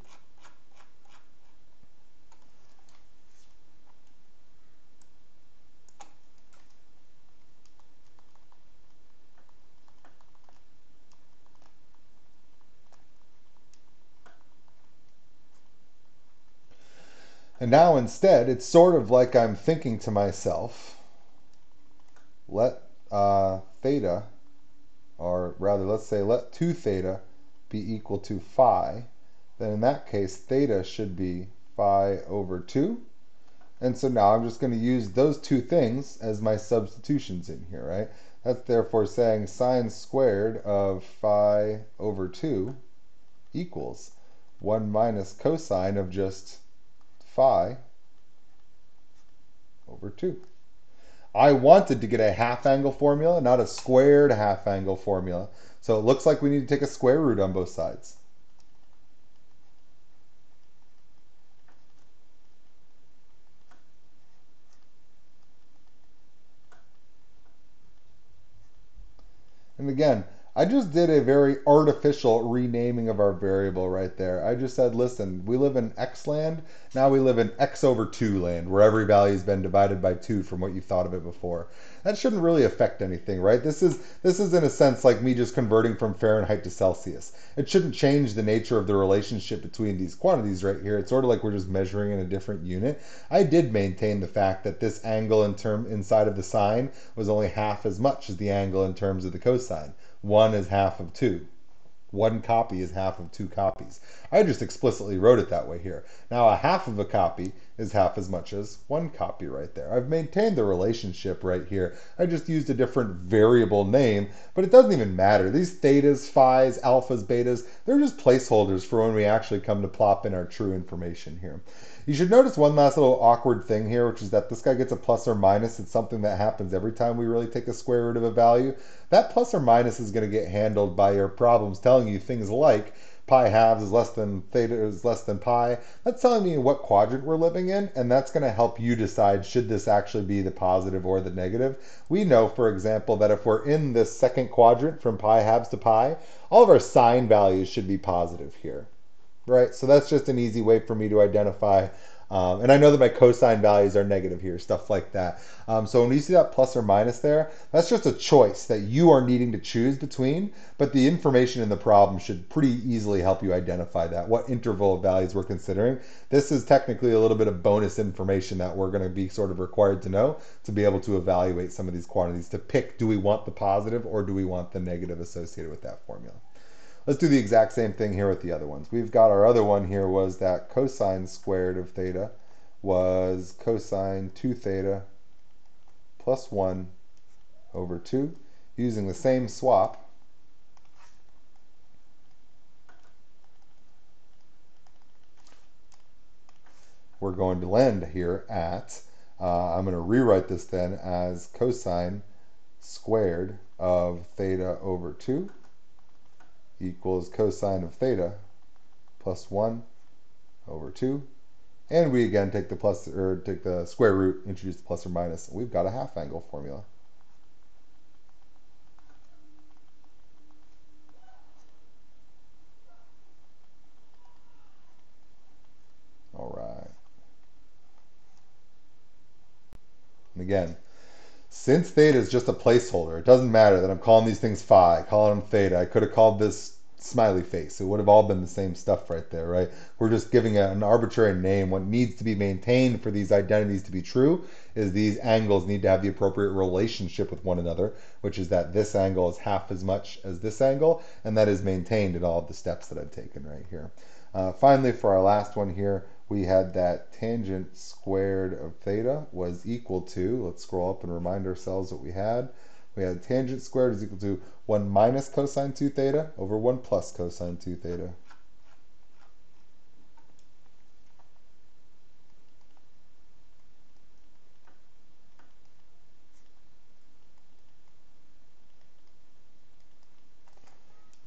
And now instead, it's sort of like I'm thinking to myself, let theta, or rather, let's say let 2 theta be equal to phi. Then in that case, theta should be phi over 2. And so now I'm just going to use those 2 things as my substitutions in here, right? That's therefore saying sine squared of phi over 2 equals 1 minus cosine of just phi over 2. I wanted to get a half angle formula, not a squared half angle formula. So it looks like we need to take a square root on both sides. And again, I just did a very artificial renaming of our variable right there. I just said, listen, we live in X land, now we live in X over 2 land, where every value has been divided by 2 from what you thought of it before. That shouldn't really affect anything, right? This is in a sense like me just converting from Fahrenheit to Celsius. It shouldn't change the nature of the relationship between these quantities right here. It's sort of like we're just measuring in a different unit. I did maintain the fact that this angle inside of the sine was only half as much as the angle in terms of the cosine. 1 is half of 2. 1 copy is half of 2 copies. I just explicitly wrote it that way here. Now a half of a copy is half as much as 1 copy right there. I've maintained the relationship right here. I just used a different variable name, but it doesn't even matter. These thetas, phis, alphas, betas, they're just placeholders for when we actually come to plop in our true information here. You should notice one last little awkward thing here, which is that this guy gets a plus or minus. It's something that happens every time we really take a square root of a value. That plus or minus is going to get handled by your problems telling you things like pi halves is less than theta is less than pi. That's telling me what quadrant we're living in, and that's going to help you decide should this actually be the positive or the negative. We know, for example, that if we're in this second quadrant from pi halves to pi, all of our sign values should be positive here, right? So that's just an easy way for me to identify. And I know that my cosine values are negative here, stuff like that. So when you see that plus or minus there, that's just a choice that you are needing to choose between, but the information in the problem should pretty easily help you identify that, what interval of values we're considering. This is technically a little bit of bonus information that we're going to be sort of required to know to be able to evaluate some of these quantities, to pick, do we want the positive or do we want the negative associated with that formula? Let's do the exact same thing here with the other ones. We've got our other one here was that cosine squared of theta was cosine 2 theta plus 1 over 2. Using the same swap, we're going to land here at, I'm going to rewrite this then as cosine squared of theta over 2 equals cosine of theta plus 1 over 2. And we again take the plus or take the square root, introduce the plus or minus. We've got a half angle formula. All right. And again, since theta is just a placeholder, it doesn't matter that I'm calling these things phi, calling them theta. I could have called this smiley face. It would have all been the same stuff right there, right? We're just giving an arbitrary name. What needs to be maintained for these identities to be true is these angles need to have the appropriate relationship with one another, which is that this angle is half as much as this angle, and that is maintained in all of the steps that I've taken right here. Finally, for our last one here, we had that tangent squared of theta was equal to, let's scroll up and remind ourselves what we had. We had tangent squared is equal to 1 minus cosine 2 theta over 1 plus cosine 2 theta.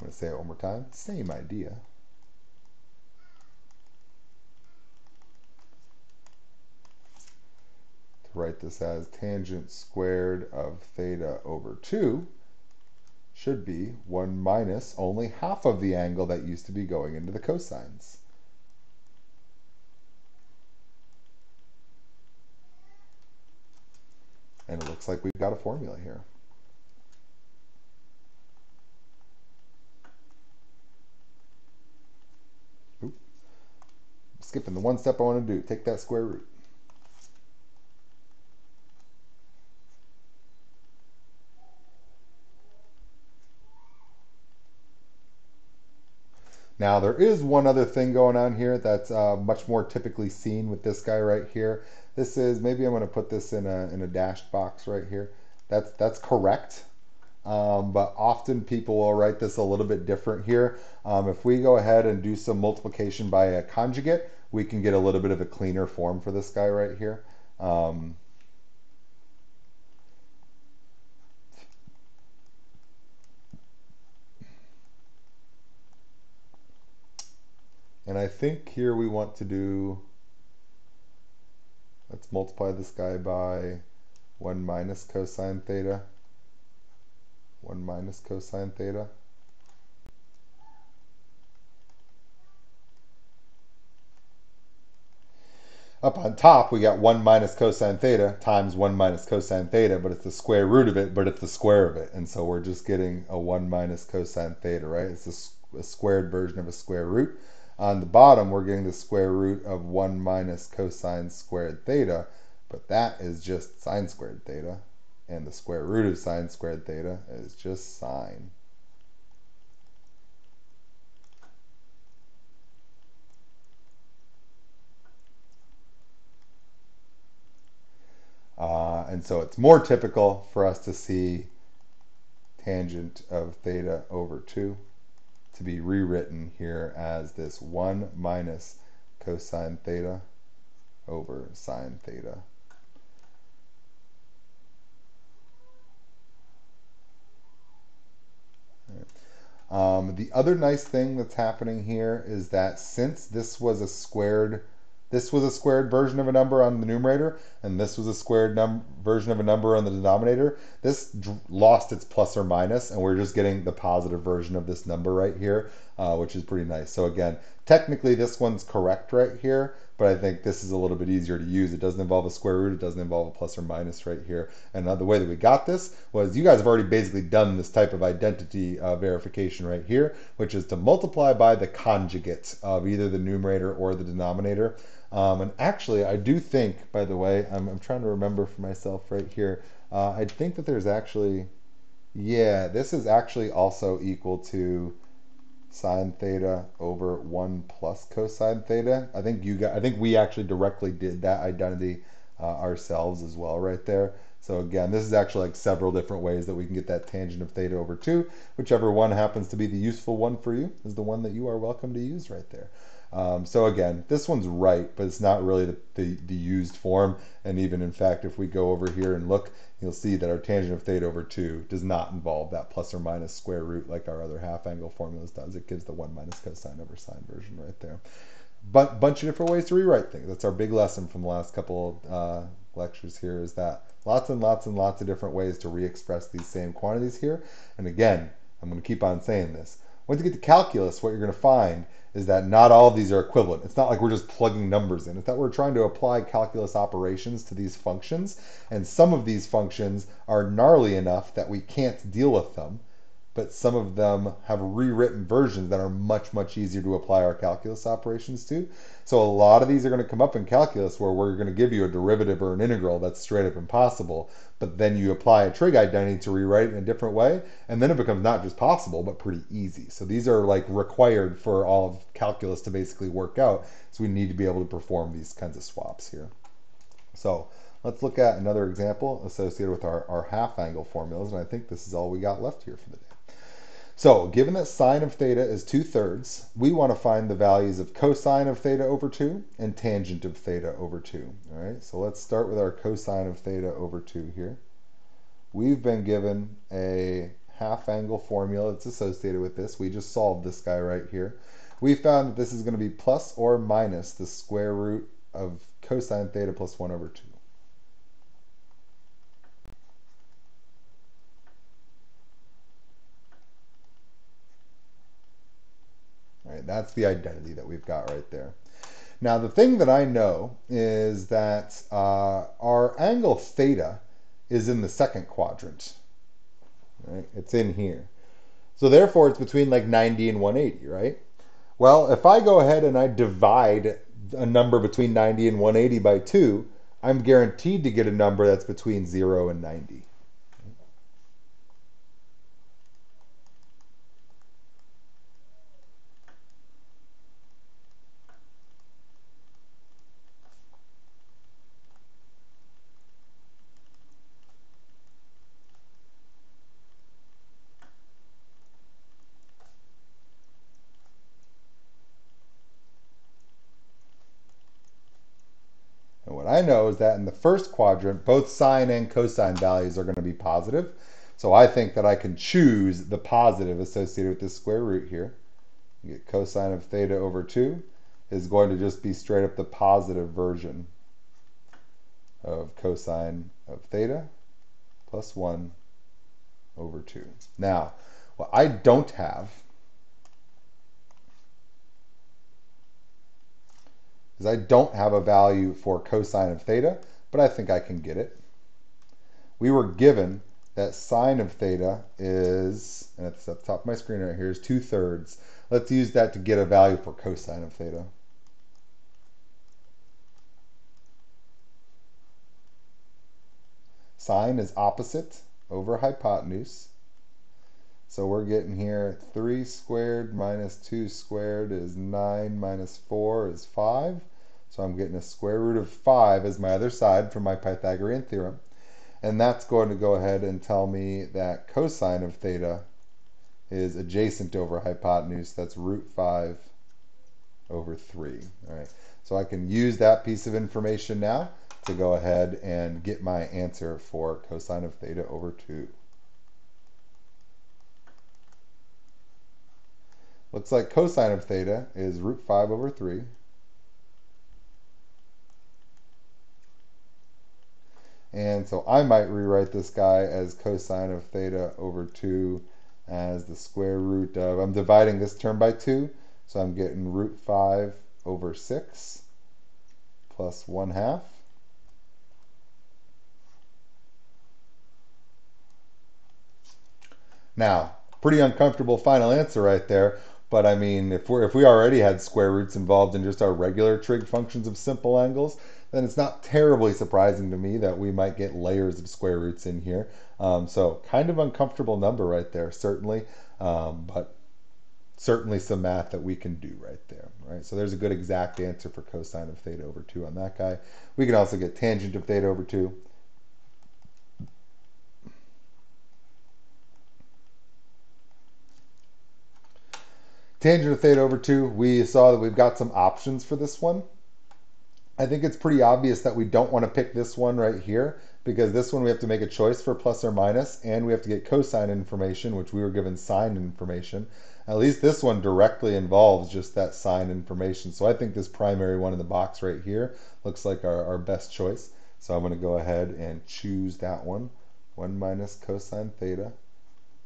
I'm going to say it one more time. Same idea. To write this as tangent squared of theta over 2 should be 1 minus only half of the angle that used to be going into the cosines. And it looks like we've got a formula here. Oop. Skipping the one step I want to do, take that square root. Now there is one other thing going on here that's much more typically seen with this guy right here. This is, maybe I'm going to put this in a dashed box right here. That's correct. But often people will write this a little bit different here. If we go ahead and do some multiplication by a conjugate, we can get a little bit of a cleaner form for this guy right here. And I think here we want to do, let's multiply this guy by 1 minus cosine theta. 1 minus cosine theta. Up on top, we got 1 minus cosine theta times 1 minus cosine theta, but it's the square root of it, but it's the square of it. And so we're just getting a 1 minus cosine theta, right? It's a squared version of a square root. On the bottom, we're getting the square root of 1 minus cosine squared theta, but that is just sine squared theta. And the square root of sine squared theta is just sine. And so it's more typical for us to see tangent of theta over 2 to be rewritten here as this 1 minus cosine theta over sine theta. The other nice thing that's happening here is that since this was a squared version of a number on the numerator, and this was a squared version of a number on the denominator, this lost its plus or minus, and we're just getting the positive version of this number right here, which is pretty nice. So again, technically this one's correct right here, but I think this is a little bit easier to use. It doesn't involve a square root, it doesn't involve a plus or minus right here. And the way that we got this was you guys have already basically done this type of identity verification right here, which is to multiply by the conjugate of either the numerator or the denominator. And actually, I do think, by the way, I'm trying to remember for myself right here, I think that there's actually, yeah, this is actually also equal to sine theta over 1 plus cosine theta. I think we actually directly did that identity ourselves as well right there. So again, this is actually like several different ways that we can get that tangent of theta over 2. Whichever one happens to be the useful one for you is the one that you are welcome to use right there. So again, this one's right, but it's not really the used form. And even in fact, if we go over here and look, you'll see that our tangent of theta over 2 does not involve that plus or minus square root like our other half angle formulas does. It gives the 1 minus cosine over sine version right there. But bunch of different ways to rewrite things. That's our big lesson from the last couple lectures here, is that lots and lots and lots of different ways to re-express these same quantities here. And again, I'm going to keep on saying this. Once you get to calculus, what you're going to find is that not all of these are equivalent. It's not like we're just plugging numbers in. It's that we're trying to apply calculus operations to these functions, and some of these functions are gnarly enough that we can't deal with them, but some of them have rewritten versions that are much, much easier to apply our calculus operations to. So a lot of these are going to come up in calculus where we're going to give you a derivative or an integral that's straight up impossible, but then you apply a trig identity to rewrite it in a different way, and then it becomes not just possible, but pretty easy. So these are like required for all of calculus to basically work out, so we need to be able to perform these kinds of swaps here. So let's look at another example associated with our half angle formulas, and I think this is all we got left here for the day. So given that sine of theta is 2/3, we want to find the values of cosine of theta over 2 and tangent of theta over 2. All right, so let's start with our cosine of theta over 2 here. We've been given a half angle formula that's associated with this. We just solved this guy right here. We found that this is going to be plus or minus the square root of cosine theta plus 1 over 2. Right, that's the identity that we've got right there. Now, the thing that I know is that our angle theta is in the second quadrant. Right? It's in here. So therefore, it's between like 90 and 180, right? Well, if I go ahead and I divide a number between 90 and 180 by 2, I'm guaranteed to get a number that's between 0 and 90. And what I know is that in the first quadrant, both sine and cosine values are going to be positive. So I think that I can choose the positive associated with this square root here. You get cosine of theta over 2 is going to just be straight up the positive version of cosine of theta plus 1 over 2. Now, what I don't have is I don't have a value for cosine of theta, but I think I can get it. We were given that sine of theta is, and it's at the top of my screen right here, is 2/3. Let's use that to get a value for cosine of theta. Sine is opposite over hypotenuse. So we're getting here 3 squared minus 2 squared is 9 minus 4 is 5. So I'm getting a square root of 5 as my other side from my Pythagorean theorem. And that's going to go ahead and tell me that cosine of theta is adjacent over hypotenuse. That's root 5 over 3. All right. So I can use that piece of information now to go ahead and get my answer for cosine of theta over 2. Looks like cosine of theta is root 5 over 3. And so I might rewrite this guy as cosine of theta over 2 as the square root of, I'm dividing this term by 2, so I'm getting root 5 over 6 plus 1/2. Now, pretty uncomfortable final answer right there, but I mean, if we already had square roots involved in just our regular trig functions of simple angles, then it's not terribly surprising to me that we might get layers of square roots in here. So kind of uncomfortable number right there, certainly, but certainly some math that we can do right there, right? So there's a good exact answer for cosine of theta over 2 on that guy. We can also get tangent of theta over 2. Tangent of theta over 2, we saw that we've got some options for this one. I think it's pretty obvious that we don't want to pick this one right here, because this one we have to make a choice for plus or minus, and we have to get cosine information, which we were given sine information. At least this one directly involves just that sine information. So I think this primary one in the box right here looks like our best choice. So I'm going to go ahead and choose that one. 1 minus cosine theta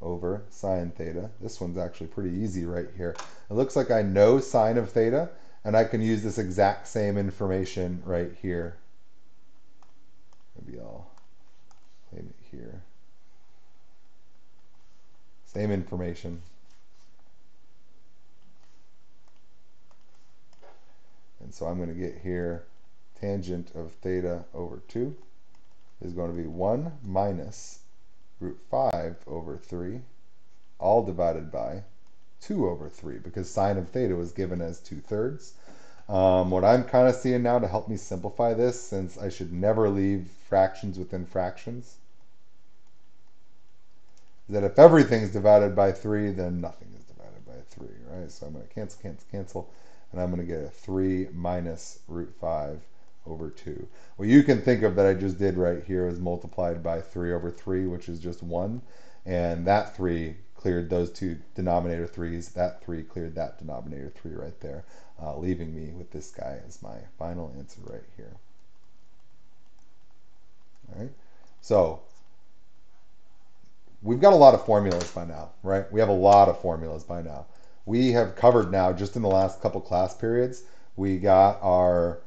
over sine theta. This one's actually pretty easy right here. It looks like I know sine of theta, and I can use this exact same information right here. Maybe I'll name it here. Same information. And so I'm going to get here tangent of theta over 2 is going to be 1 minus root 5 over 3, all divided by 2 over 3, because sine of theta was given as 2/3. What I'm kind of seeing now to help me simplify this, since I should never leave fractions within fractions, is that if everything's divided by 3, then nothing is divided by 3, right? So I'm going to cancel, cancel, cancel, and I'm going to get a 3 minus root 5 over 2. What you can think of that I just did right here is multiplied by 3 over 3, which is just 1, and that 3 cleared those two denominator 3's. That 3 cleared that denominator 3 right there, leaving me with this guy as my final answer right here. All right, so we've got a lot of formulas by now, right? We have a lot of formulas by now. We have covered now, just in the last couple class periods, we got our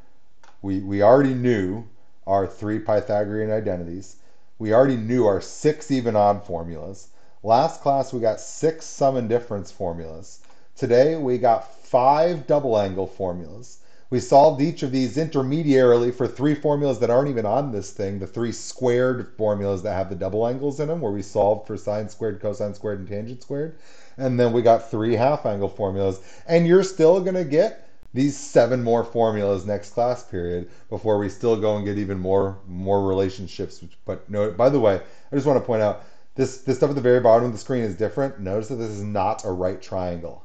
we already knew our 3 Pythagorean identities. We already knew our 6 even odd formulas. Last class we got 6 sum and difference formulas. Today we got 5 double angle formulas. We solved each of these intermediarily for 3 formulas that aren't even on this thing, the 3 squared formulas that have the double angles in them, where we solved for sine squared, cosine squared, and tangent squared. And then we got 3 half angle formulas. And you're still going to get these 7 more formulas next class period before we still go and get even more relationships. But no, by the way, I just want to point out this stuff at the very bottom of the screen is different. Notice that this is not a right triangle.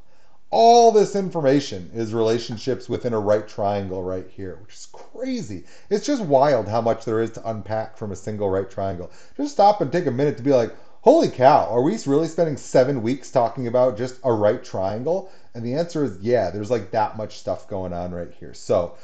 All this information is relationships within a right triangle right here, which is crazy. It's just wild how much there is to unpack from a single right triangle. Just stop and take a minute to be like, holy cow, are we really spending 7 weeks talking about just a right triangle? And the answer is yeah, there's like that much stuff going on right here. So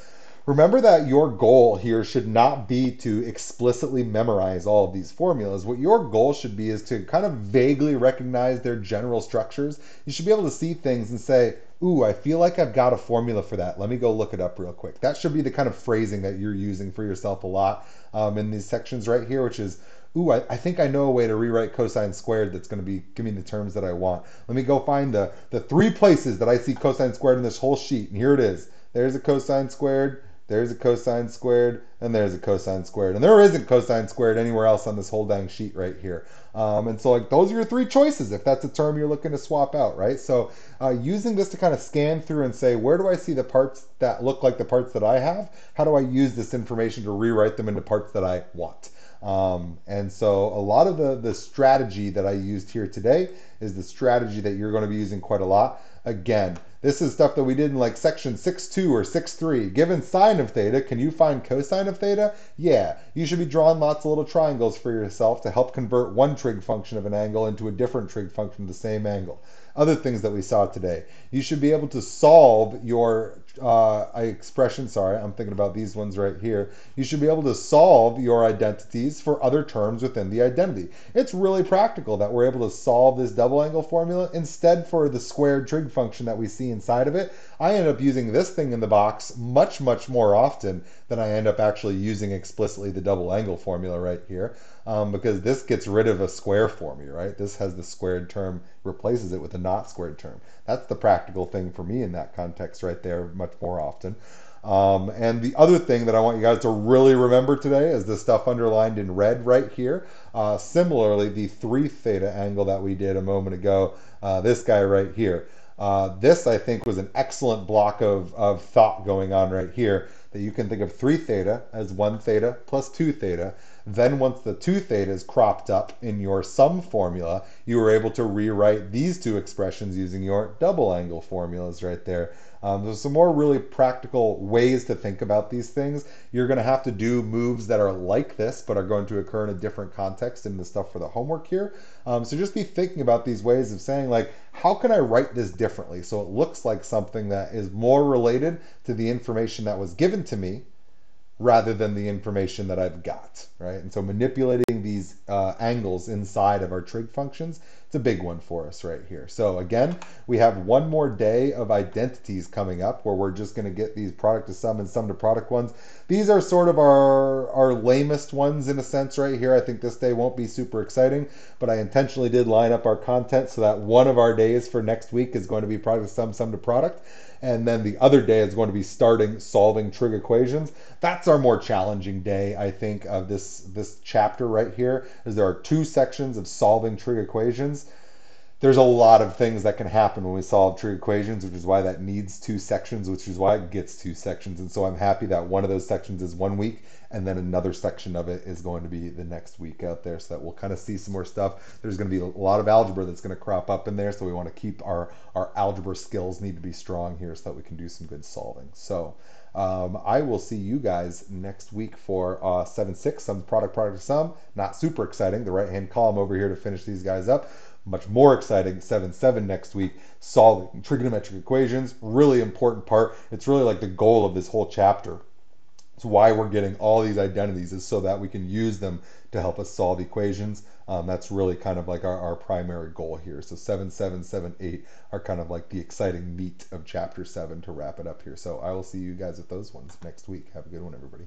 remember that your goal here should not be to explicitly memorize all of these formulas. What your goal should be is to kind of vaguely recognize their general structures. You should be able to see things and say, ooh, I feel like I've got a formula for that. Let me go look it up real quick. That should be the kind of phrasing that you're using for yourself a lot in these sections right here, which is, ooh, I think I know a way to rewrite cosine squared that's going to be give me the terms that I want. Let me go find the 3 places that I see cosine squared in this whole sheet. And here it is. There's a cosine squared, there's a cosine squared, and there's a cosine squared. And there isn't cosine squared anywhere else on this whole dang sheet right here. And so like those are your 3 choices if that's a term you're looking to swap out, right? So using this to kind of scan through and say, where do I see the parts that look like the parts that I have? How do I use this information to rewrite them into parts that I want? And so a lot of the strategy that I used here today is the strategy that you're going to be using quite a lot. Again, this is stuff that we did in like section 6.2 or 6.3. Given sine of theta, can you find cosine of theta? Yeah, you should be drawing lots of little triangles for yourself to help convert one trig function of an angle into a different trig function of the same angle. Other things that we saw today. You should be able to solve your expression, sorry, I'm thinking about these ones right here. You should be able to solve your identities for other terms within the identity. It's really practical that we're able to solve this double angle formula. Instead, for the squared trig function that we see inside of it, I end up using this thing in the box much, much more often than I end up actually using explicitly the double angle formula right here, because this gets rid of a square for me, right? This has the squared term, replaces it with a not squared term. That's the practical thing for me in that context right there much more often. And the other thing that I want you guys to really remember today is the stuff underlined in red right here. Similarly, the 3 theta angle that we did a moment ago, this guy right here. This, I think, was an excellent block of thought going on right here, that you can think of 3 theta as 1 theta plus 2 theta. Then once the 2 theta is cropped up in your sum formula, you were able to rewrite these two expressions using your double angle formulas right there. There's some more really practical ways to think about these things. You're going to have to do moves that are like this, but are going to occur in a different context in the stuff for the homework here. So just be thinking about these ways of saying, like, how can I write this differently so it looks like something that is more related to the information that was given to me rather than the information that I've got, right? And so manipulating these angles inside of our trig functions, it's a big one for us right here. So again, we have one more day of identities coming up where we're just going to get these product to sum and sum to product ones. These are sort of our lamest ones in a sense right here. I think this day won't be super exciting, but I intentionally did line up our content so that one of our days for next week is going to be product to sum to product. And then the other day is going to be starting solving trig equations. That's our more challenging day, I think, of this chapter right here, is there are 2 sections of solving trig equations. There's a lot of things that can happen when we solve trig equations, which is why that needs 2 sections, which is why it gets 2 sections. And so I'm happy that one of those sections is 1 week, and then another section of it is going to be the next week out there, so that we'll kind of see some more stuff. There's going to be a lot of algebra that's going to crop up in there, so we want to keep our algebra skills need to be strong here so that we can do some good solving. So I will see you guys next week for 7.6, sum product to sum. Not super exciting, the right-hand column over here to finish these guys up. Much more exciting, 7.7 next week, solving trigonometric equations. Really important part. It's really like the goal of this whole chapter. It's why we're getting all these identities, is so that we can use them to help us solve equations. That's really kind of like our primary goal here. So 7.7, 7.8 are kind of like the exciting meat of chapter 7 to wrap it up here. So I will see you guys with those ones next week. Have a good one, everybody.